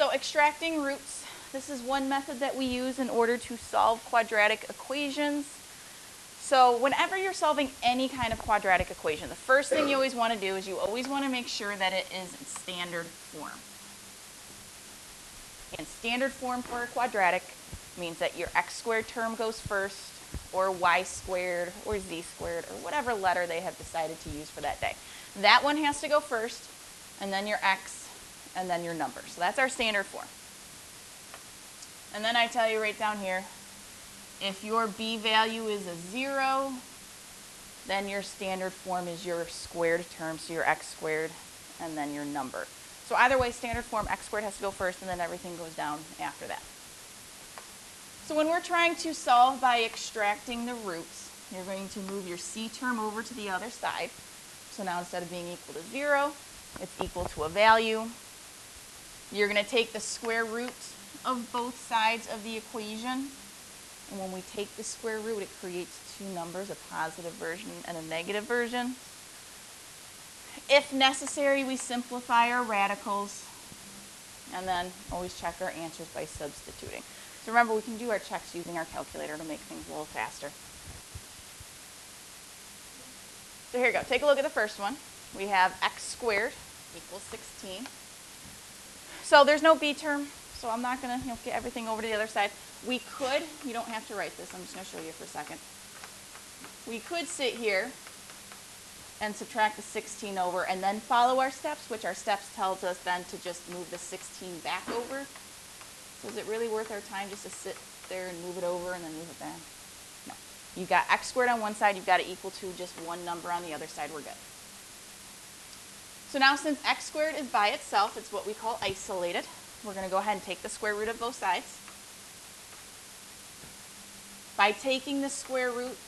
So extracting roots, this is one method that we use in order to solve quadratic equations. So whenever you're solving any kind of quadratic equation, the first thing you always want to do is you always want to make sure that it is in standard form. And standard form for a quadratic means that your x squared term goes first, or y squared, or z squared, or whatever letter they have decided to use for that day. That one has to go first, and then your x, and then your number. So that's our standard form. And then I tell you right down here, if your b value is a 0, then your standard form is your squared term, so your x squared, and then your number. So either way, standard form, x squared has to go first, and then everything goes down after that. So when we're trying to solve by extracting the roots, you're going to move your c term over to the other side. So now instead of being equal to 0, it's equal to a value. You're going to take the square root of both sides of the equation. And when we take the square root, it creates two numbers, a positive version and a negative version. If necessary, we simplify our radicals. And then always check our answers by substituting. So remember, we can do our checks using our calculator to make things a little faster. So here we go. Take a look at the first one. We have x squared equals 16. So there's no b term, so I'm not going to get everything over to the other side. We could, you don't have to write this, I'm just going to show you for a second. We could sit here and subtract the 16 over and then follow our steps, which our steps tells us then to just move the 16 back over. So is it really worth our time just to sit there and move it over and then move it back? No. You've got x squared on one side, you've got it equal to just one number on the other side, we're good. So now since x squared is by itself, it's what we call isolated. We're going to go ahead and take the square root of both sides. By taking the square root,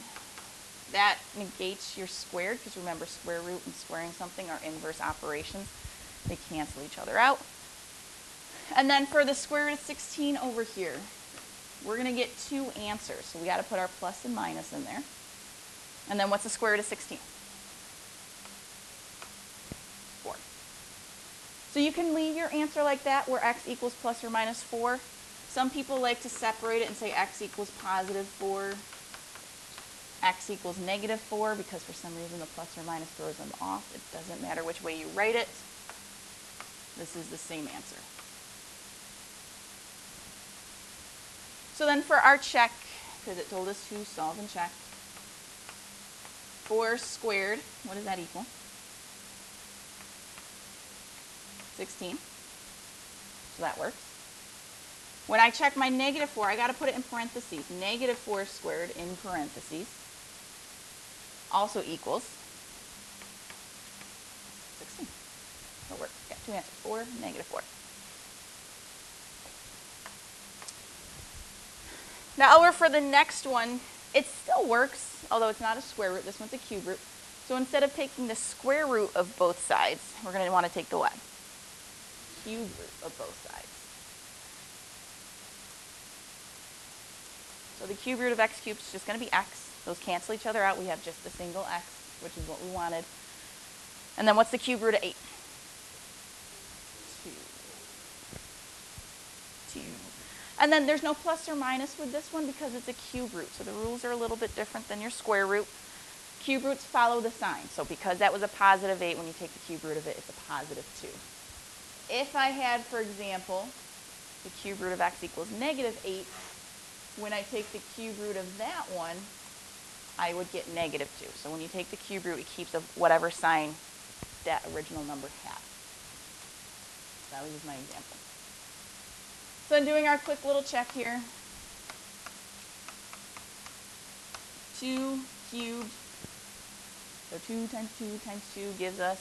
that negates your squared, because remember, square root and squaring something are inverse operations. They cancel each other out. And then for the square root of 16 over here, we're going to get two answers. So we got to put our plus and minus in there. And then what's the square root of 16? 4. So you can leave your answer like that, where x equals plus or minus 4. Some people like to separate it and say x equals positive 4, x equals negative 4, because for some reason the plus or minus throws them off. It doesn't matter which way you write it. This is the same answer. So then for our check, because it told us to solve and check, 4 squared, what does that equal? 16. So that works. When I check my negative 4, I got to put it in parentheses. Negative 4 squared in parentheses also equals 16. So we're got two answers, 4, negative 4. Now over for the next one, it still works, although it's not a square root. This one's a cube root. So instead of taking the square root of both sides, we're going to want to take the what? Cube root of both sides. So the cube root of x cubed is just going to be x. Those cancel each other out. We have just a single x, which is what we wanted. And then what's the cube root of 8? 2. And then there's no plus or minus with this one because it's a cube root. So the rules are a little bit different than your square root. Cube roots follow the sign. So because that was a positive 8, when you take the cube root of it, it's a positive 2. If I had, for example, the cube root of x equals negative 8, when I take the cube root of that one, I would get negative 2. So when you take the cube root, it keeps of whatever sign that original number had. That was just my example. So in doing our quick little check here, 2 cubed, so 2 times 2 times 2 gives us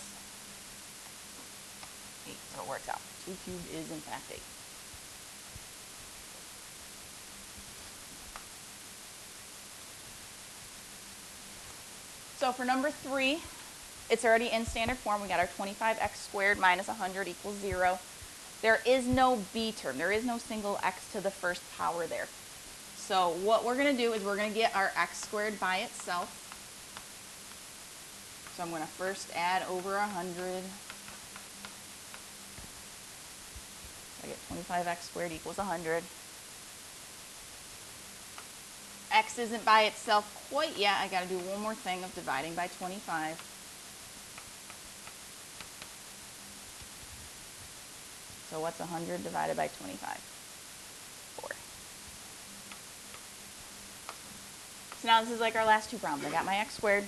8. So it works out. 2 cubed is in fact 8. So for number 3, it's already in standard form. We got our 25x squared minus 100 equals 0. There is no b term. There is no single x to the first power there. So what we're going to do is we're going to get our x squared by itself. So I'm going to first add over 100. I get 25x squared equals 100. X isn't by itself quite yet. I got to do one more thing of dividing by 25. So what's 100 divided by 25? 4. So now this is like our last two problems. I got my x squared,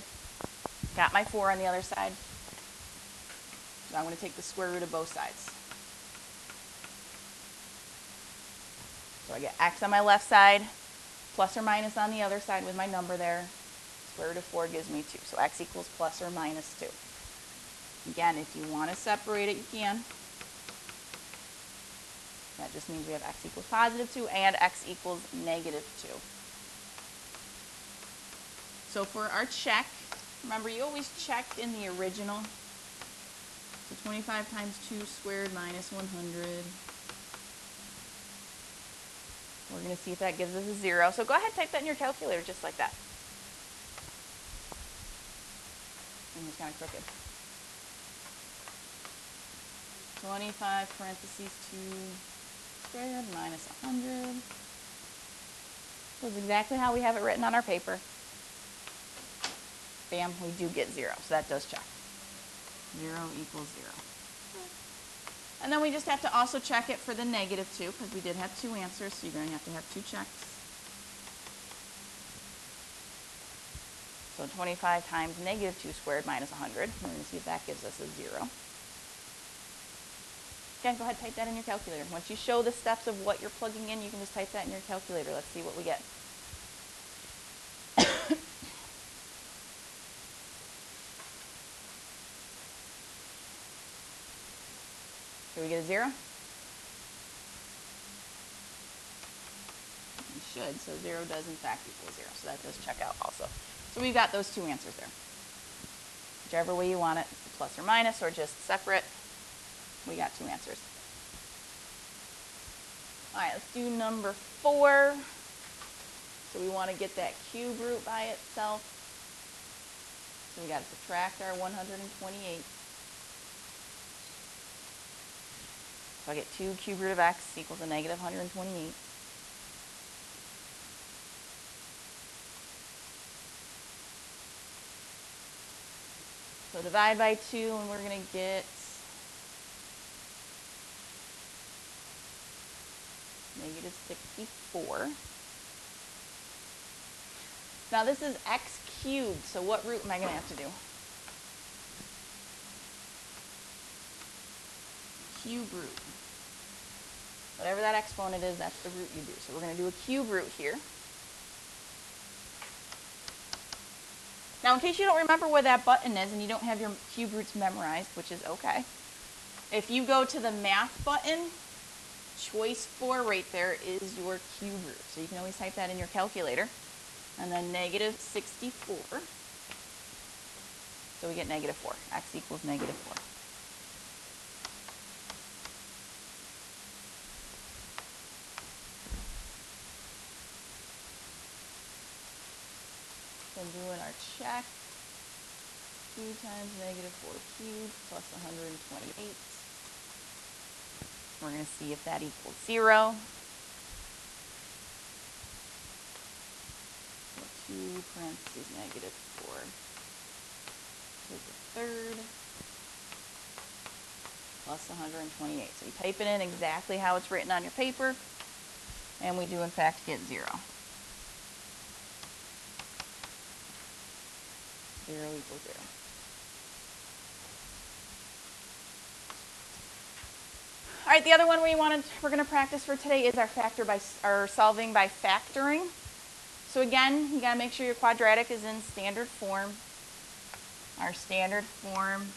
got my 4 on the other side. So I'm going to take the square root of both sides. So I get x on my left side, plus or minus on the other side with my number there. Square root of 4 gives me 2. So x equals plus or minus 2. Again, if you want to separate it, you can. That just means we have x equals positive 2 and x equals negative 2. So for our check, remember you always checked in the original. So 25 times 2 squared minus 100. We're going to see if that gives us a 0. So go ahead and type that in your calculator just like that. And it's kind of crooked. 25 parentheses 2 squared minus 100. So it's exactly how we have it written on our paper. Bam, we do get 0. So that does check. 0 equals 0. And then we just have to also check it for the negative 2 because we did have 2 answers, so you're going to have 2 checks. So 25 times negative 2 squared minus 100. We're going to see if that gives us a 0. Again, go ahead and type that in your calculator. Once you show the steps of what you're plugging in, you can just type that in your calculator. Let's see what we get. Do we get a 0? We should, so 0 does in fact equal 0. So that does check out also. So we've got those 2 answers there. Whichever way you want it, plus or minus or just separate, we got 2 answers. All right, let's do number 4. So we want to get that cube root by itself. So we got to subtract our 128. So I get 2 cube root of x equals a negative 128. So divide by 2, and we're going to get negative 64. Now this is x cubed, so what root am I going to have to do? Cube root. Whatever that exponent is, that's the root you do. So we're going to do a cube root here. Now in case you don't remember where that button is and you don't have your cube roots memorized, which is okay, if you go to the math button, choice 4 right there is your cube root. So you can always type that in your calculator. And then negative 64. So we get negative 4. X equals negative 4. Then doing our check. 2 times negative 4 cubed plus 128. We're going to see if that equals 0. So 2 parentheses negative 4 to the third plus 128. So you type it in exactly how it's written on your paper, and we do in fact get 0. 0 equals 0. All right, the other one we're going to practice for today is our solving by factoring. So again, you got to make sure your quadratic is in standard form. Our standard form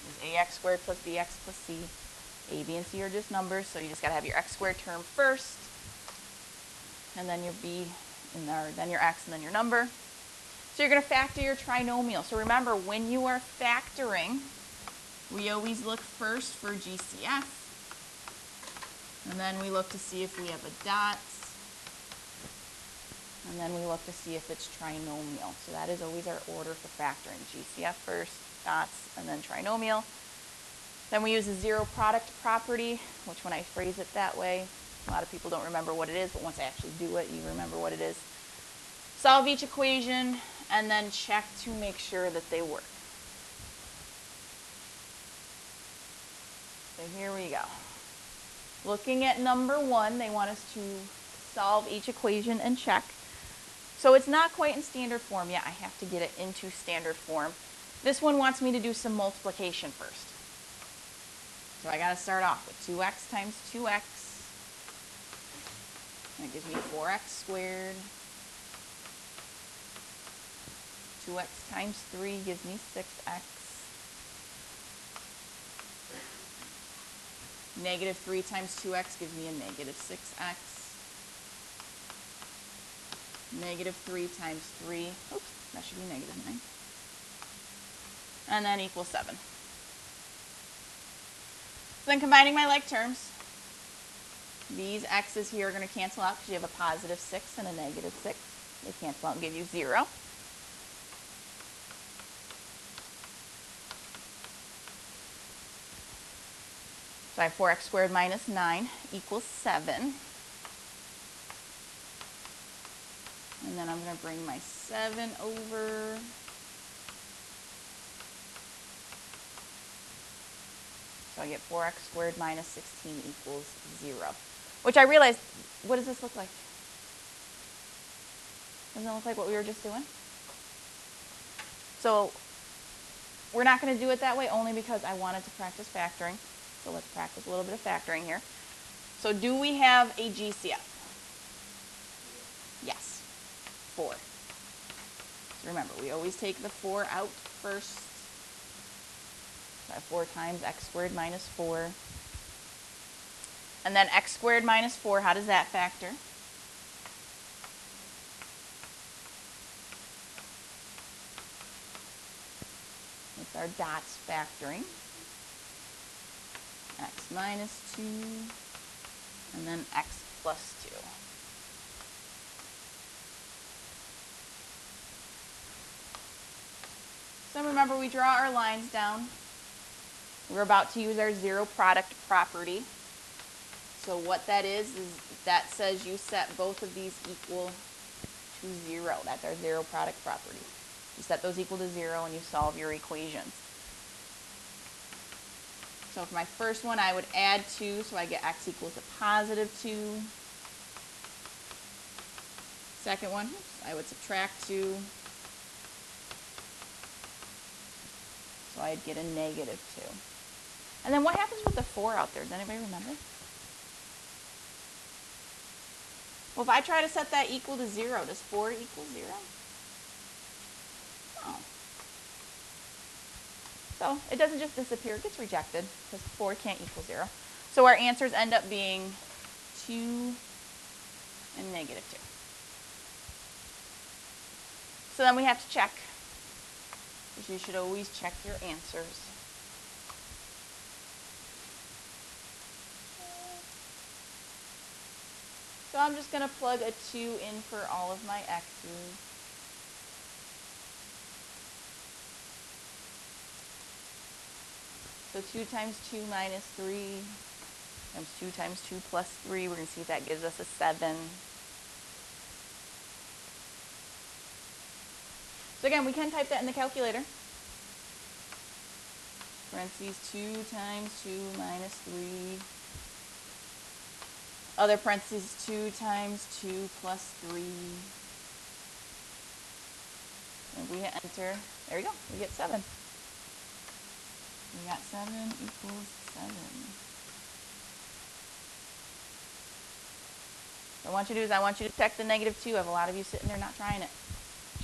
is ax squared plus bx plus c. A, b, and c are just numbers, so you just got to have your x squared term first, and then your b, then your x, and then your number. So you're going to factor your trinomial. So remember, when you are factoring, we always look first for GCF, and then we look to see if we have a dot, and then we look to see if it's trinomial. So that is always our order for factoring. GCF first, dots, and then trinomial. Then we use the zero product property, which when I phrase it that way, a lot of people don't remember what it is, but once I actually do it, you remember what it is. Solve each equation, and then check to make sure that they work. So here we go. Looking at number 1, they want us to solve each equation and check. So it's not quite in standard form yet. I have to get it into standard form. This one wants me to do some multiplication first. So I got to start off with 2x times 2x. That gives me 4x squared. 2x times 3 gives me 6x. Negative 3 times 2x gives me a negative 6x. Negative 3 times 3, oops, that should be negative 9. And then equals 7. So then combining my like terms, these x's here are going to cancel out because you have a positive 6 and a negative 6. They cancel out and give you 0. So I have 4x squared minus 9 equals 7. And then I'm going to bring my 7 over. So I get 4x squared minus 16 equals 0. Which I realized, what does this look like? Doesn't it look like what we were just doing? So we're not going to do it that way only because I wanted to practice factoring. So let's practice a little bit of factoring here. So do we have a GCF? Yes. 4. So remember, we always take the 4 out first. So I have 4 times x squared minus 4. And then x squared minus 4, how does that factor? It's our dots factoring. X minus 2, and then x plus 2. So remember, we draw our lines down. We're about to use our zero product property. So what that is that says you set both of these equal to 0. That's our zero product property. You set those equal to 0 and you solve your equations. So for my first one, I would add 2, so I get x equals a positive 2. Second one, I would subtract 2. So I'd get a negative 2. And then what happens with the 4 out there? Does anybody remember? Well, if I try to set that equal to 0, does 4 equal 0? No. So it doesn't just disappear, it gets rejected because 4 can't equal 0. So our answers end up being 2 and negative 2. So then we have to check, because you should always check your answers. So I'm just going to plug a 2 in for all of my x's. So 2 times 2 minus 3 times 2 times 2 plus 3. We're going to see if that gives us a 7. So again, we can type that in the calculator. Parentheses 2 times 2 minus 3. Other parentheses 2 times 2 plus 3. And we hit enter. There we go. We get 7. We got 7 equals 7. What I want you to do is I want you to check the negative 2. I have a lot of you sitting there not trying it.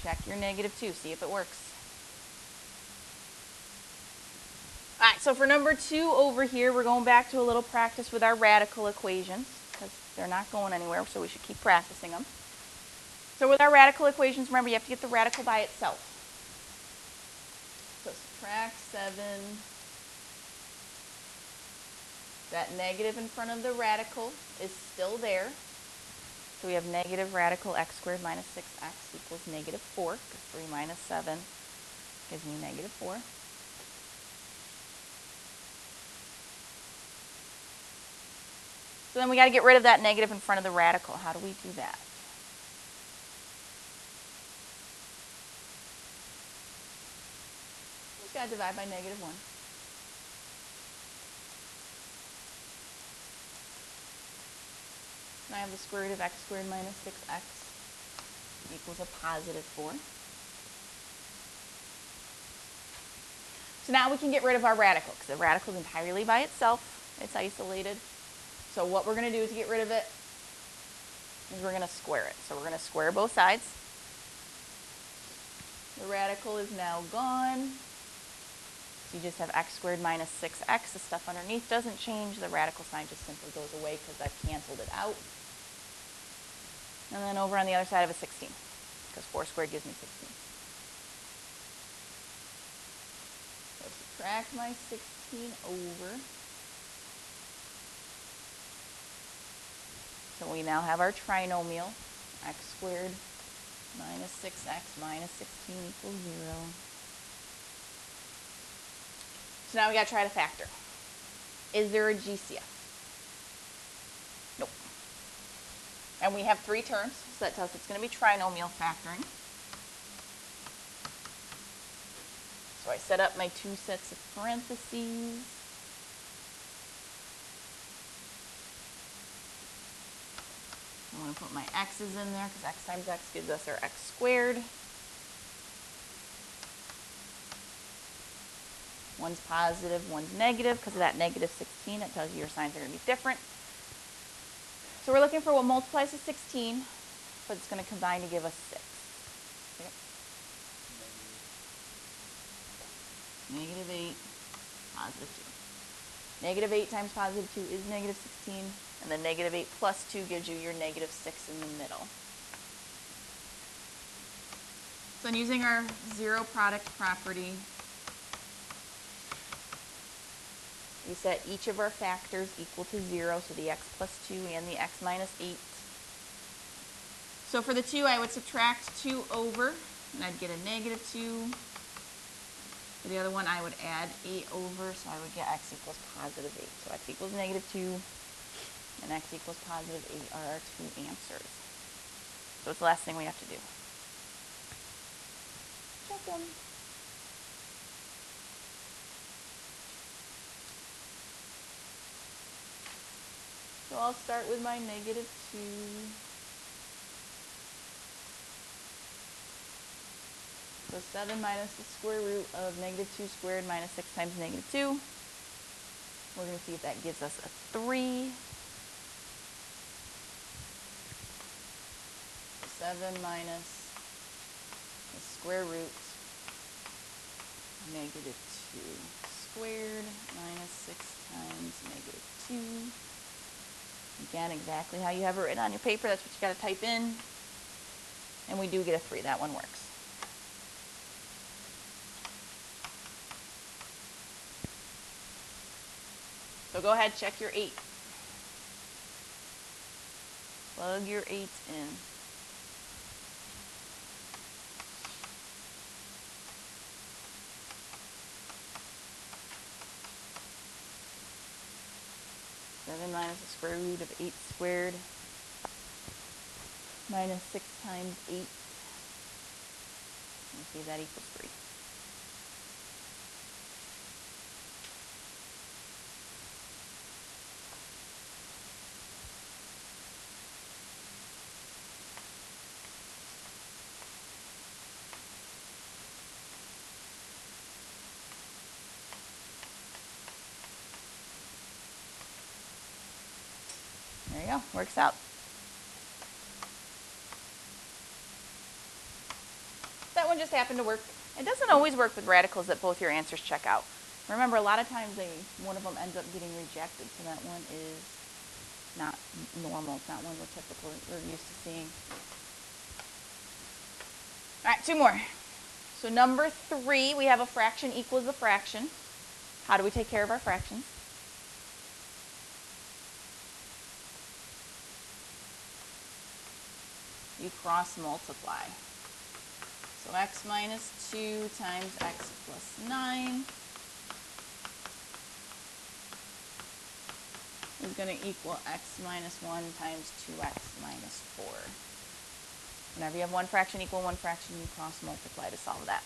Check your negative 2. See if it works. All right, so for number 2 over here, we're going back to a little practice with our radical equations because they're not going anywhere, so we should keep practicing them. So with our radical equations, remember, you have to get the radical by itself. So subtract 7. That negative in front of the radical is still there. So we have negative radical x squared minus 6x equals negative 4, because 3 minus 7 gives me negative 4. So then we got to get rid of that negative in front of the radical. How do we do that? Just got to divide by -1. And I have the square root of x squared minus 6x equals a positive 4. So now we can get rid of our radical, because the radical is entirely by itself. It's isolated. So what we're going to do to get rid of it is we're going to square it. So we're going to square both sides. The radical is now gone. So you just have x squared minus 6x. The stuff underneath doesn't change. The radical sign just simply goes away because I've canceled it out. And then over on the other side of a 16, because 4 squared gives me 16. So subtract my 16 over. So we now have our trinomial, x squared minus 6x minus 16 equals 0. So now we got to try to factor. Is there a GCF? Nope. And we have 3 terms, so that tells us it's going to be trinomial factoring. So I set up my 2 sets of parentheses. I'm going to put my x's in there because x times x gives us our x squared. One's positive, one's negative. Because of that negative 16, it tells you your signs are going to be different. So we're looking for what multiplies to 16, but it's going to combine to give us 6. Okay. -8, positive 2. -8 times positive 2 is negative 16, and then -8 plus 2 gives you your negative 6 in the middle. So I'm using our zero product property. We set each of our factors equal to 0, so the x plus 2 and the x minus 8. So for the 2, I would subtract 2 over, and I'd get a -2. For the other one, I would add 8 over, so I would get x equals positive 8. So x equals -2 and x equals positive 8 are our 2 answers. So it's the last thing we have to do. Check them. So I'll start with my -2. So 7 minus the square root of -2 squared minus 6 times -2. We're going to see if that gives us a 3. 7 minus the square root of -2 squared minus 6 times -2. Again, exactly how you have it written on your paper. That's what you got to type in. And we do get a 3. That one works. So go ahead, check your 8. Plug your 8 in. Minus the square root of 8 squared minus 6 times 8. And see, that equals 3. There you go, works out. That one just happened to work. It doesn't always work with radicals that both your answers check out. Remember, a lot of times one of them ends up getting rejected, so that one is not normal. It's not one we're used to seeing. All right, 2 more. So number 3, we have a fraction equals a fraction. How do we take care of our fractions? You cross multiply. So x minus 2 times x plus 9 is going to equal x minus 1 times 2x minus 4. Whenever you have one fraction equal one fraction, you cross multiply to solve that.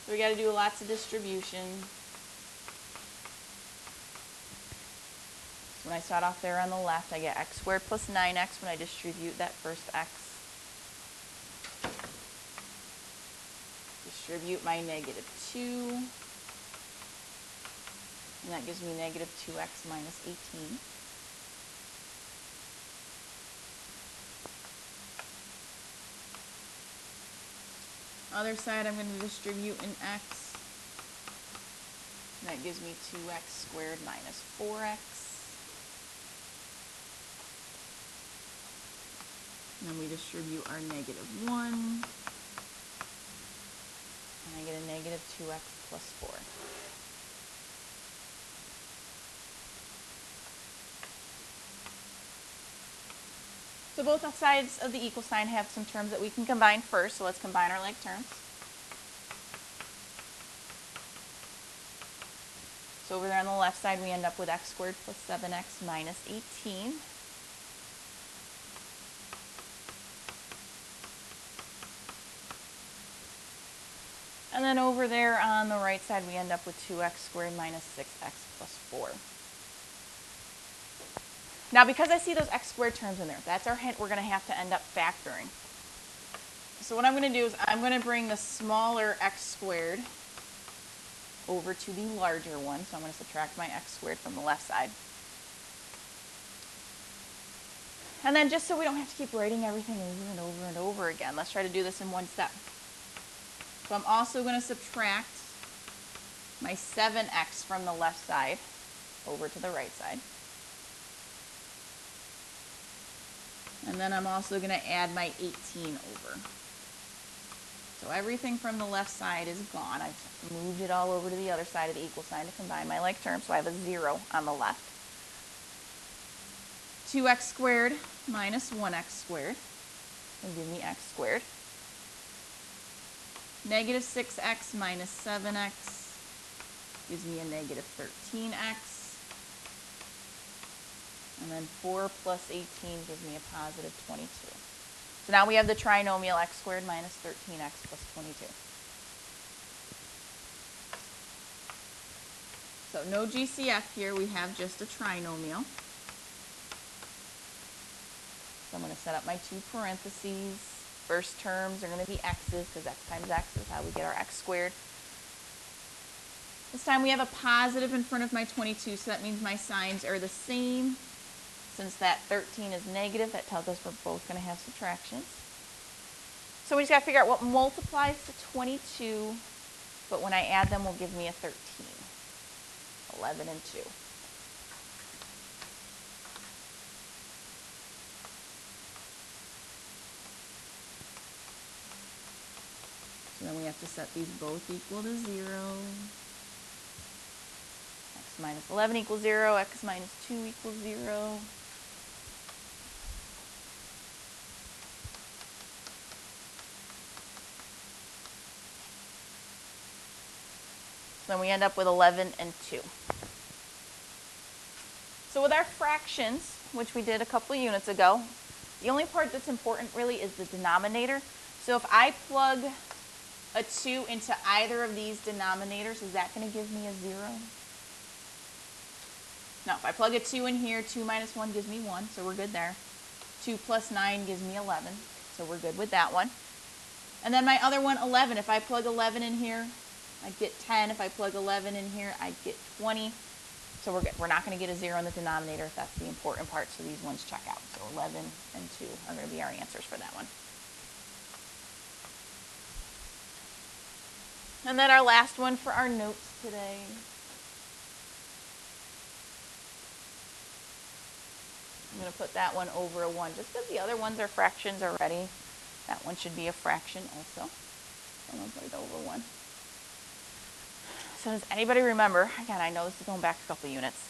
So we got to do lots of distribution. So when I start off there on the left, I get x squared plus 9x when I distribute that first x. Distribute my negative 2. And that gives me negative 2x minus 18. Other side, I'm going to distribute an x. And that gives me 2x squared minus 4x. And then we distribute our negative 1. And I get a negative 2x plus 4. So both sides of the equal sign have some terms that we can combine first. So let's combine our like terms. So over there on the left side, we end up with x squared plus 7x minus 18. And then over there on the right side, we end up with 2x squared minus 6x plus 4. Now, because I see those x squared terms in there, that's our hint we're going to have to end up factoring. So what I'm going to do is I'm going to bring the smaller x squared over to the larger one. So I'm going to subtract my x squared from the left side. And then just so we don't have to keep writing everything over and over and over again, let's try to do this in one step. So I'm also going to subtract my 7x from the left side over to the right side. And then I'm also going to add my 18 over. So everything from the left side is gone. I've moved it all over to the other side of the equal sign to combine my like terms, so I have a 0 on the left. 2x squared minus 1x squared will give me x squared. Negative 6x minus 7x gives me a negative 13x. And then 4 plus 18 gives me a positive 22. So now we have the trinomial x squared minus 13x plus 22. So no GCF here, we have just a trinomial. So I'm going to set up my two parentheses. First terms are going to be x's because x times x is how we get our x squared. This time we have a positive in front of my 22, so that means my signs are the same. Since that 13 is negative, that tells us we're both going to have subtractions. So we just got to figure out what multiplies to 22, but when I add them will give me a 13. 11 and 2. So then we have to set these both equal to 0. X minus 11 equals 0. X minus 2 equals 0. Then we end up with 11 and 2. So with our fractions, which we did a couple of units ago, the only part that's important really is the denominator. So if I plug a 2 into either of these denominators, is that going to give me a 0? No, if I plug a 2 in here, 2 minus 1 gives me 1, so we're good there. 2 plus 9 gives me 11, so we're good with that one. And then my other one, 11, if I plug 11 in here, I'd get 10. If I plug 11 in here, I'd get 20. So we're good. We're not going to get a 0 in the denominator if that's the important part, so these ones check out. So 11 and 2 are going to be our answers for that one. And then our last one for our notes today. I'm going to put that one over a 1 just because the other ones are fractions already. That one should be a fraction also. So I'm going to put it over 1. So does anybody remember, again, I know this is going back a couple units,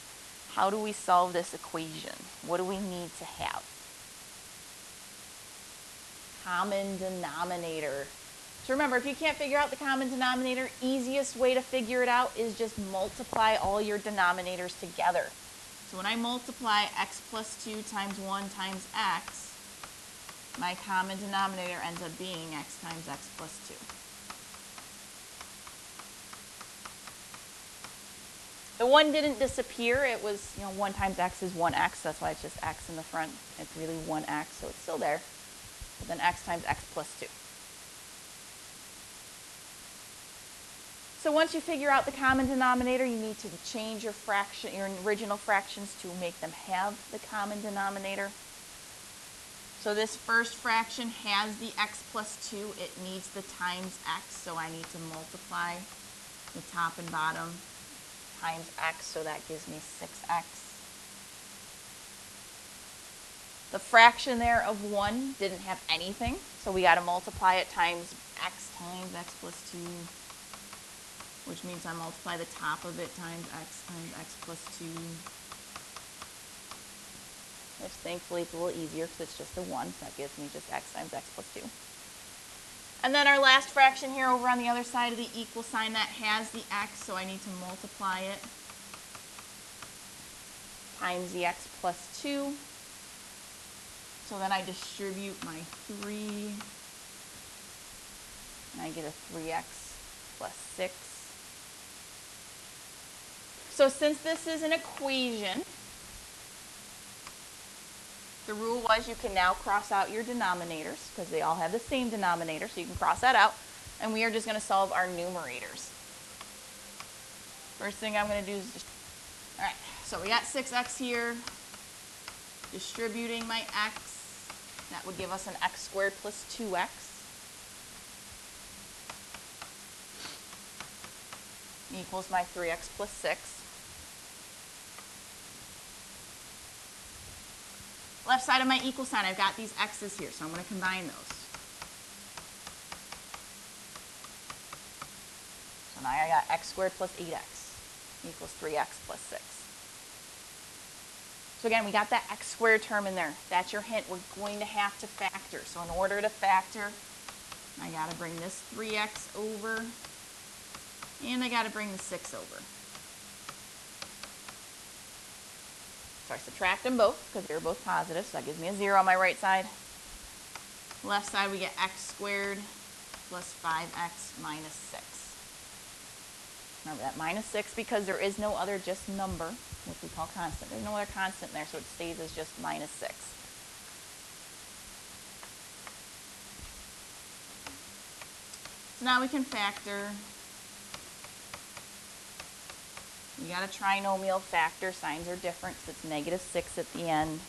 how do we solve this equation? What do we need to have? Common denominator. So remember, if you can't figure out the common denominator, easiest way to figure it out is just multiply all your denominators together. So when I multiply x plus 2 times 1 times x, my common denominator ends up being x times x plus 2. The 1 didn't disappear. It was, 1 times x is 1x. That's why it's just x in the front. It's really 1x, so it's still there. But then x times x plus 2. So once you figure out the common denominator, you need to change your original fractions to make them have the common denominator. So this first fraction has the x plus 2. It needs the times x, so I need to multiply the top and bottom times x, so that gives me 6x. The fraction there of 1 didn't have anything, so we got to multiply it times x plus 2, which means I multiply the top of it times x plus 2. Which thankfully it's a little easier because it's just a 1, so that gives me just x times x plus 2. And then our last fraction here over on the other side of the equal sign, that has the x, so I need to multiply it times the x plus 2. So then I distribute my 3, and I get a 3x plus 6. So since this is an equation, the rule was you can now cross out your denominators because they all have the same denominator, so you can cross that out. And we are just going to solve our numerators. First thing I'm going to do is just, all right, so we got 6x here. Distributing my x, that would give us an x squared plus 2x. Equals my 3x plus 6. Left side of my equal sign, I've got these x's here, so I'm going to combine those. So now I got x squared plus 8x equals 3x plus 6. So again, we got that x squared term in there. That's your hint. We're going to have to factor. So in order to factor, I got to bring this 3x over, and I got to bring the 6 over. So I subtract them both because they're both positive, so that gives me a 0 on my right side. Left side, we get x squared plus 5x minus 6. Remember that minus 6 because there is no other just number, which we call constant. There's no other constant there, so it stays as just minus 6. So now we can factor. We got a trinomial factor. Signs are different because it's negative 6 at the end.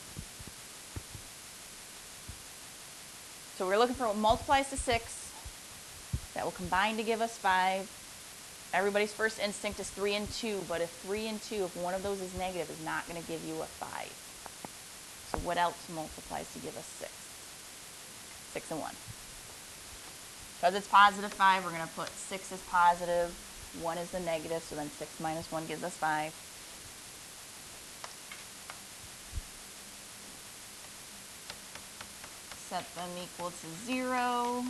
So we're looking for what multiplies to 6. That will combine to give us 5. Everybody's first instinct is 3 and 2, but if 3 and 2, if one of those is negative, is not going to give you a 5. So what else multiplies to give us 6? 6 and 1. Because it's positive 5, we're going to put 6 as positive, 1 is the negative, so then 6 minus 1 gives us 5. Set them equal to 0.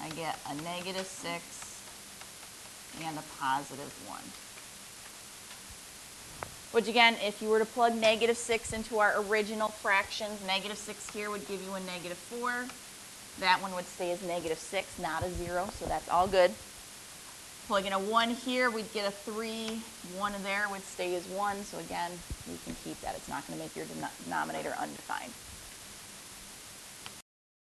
I get a negative 6 and a positive 1. Which again, if you were to plug negative 6 into our original fractions, negative 6 here would give you a negative 4. That one would stay as negative 6, not a 0, so that's all good. Plug in a 1 here, we'd get a 3. 1 there would stay as 1, so again, we can keep that. It's not going to make your denominator undefined.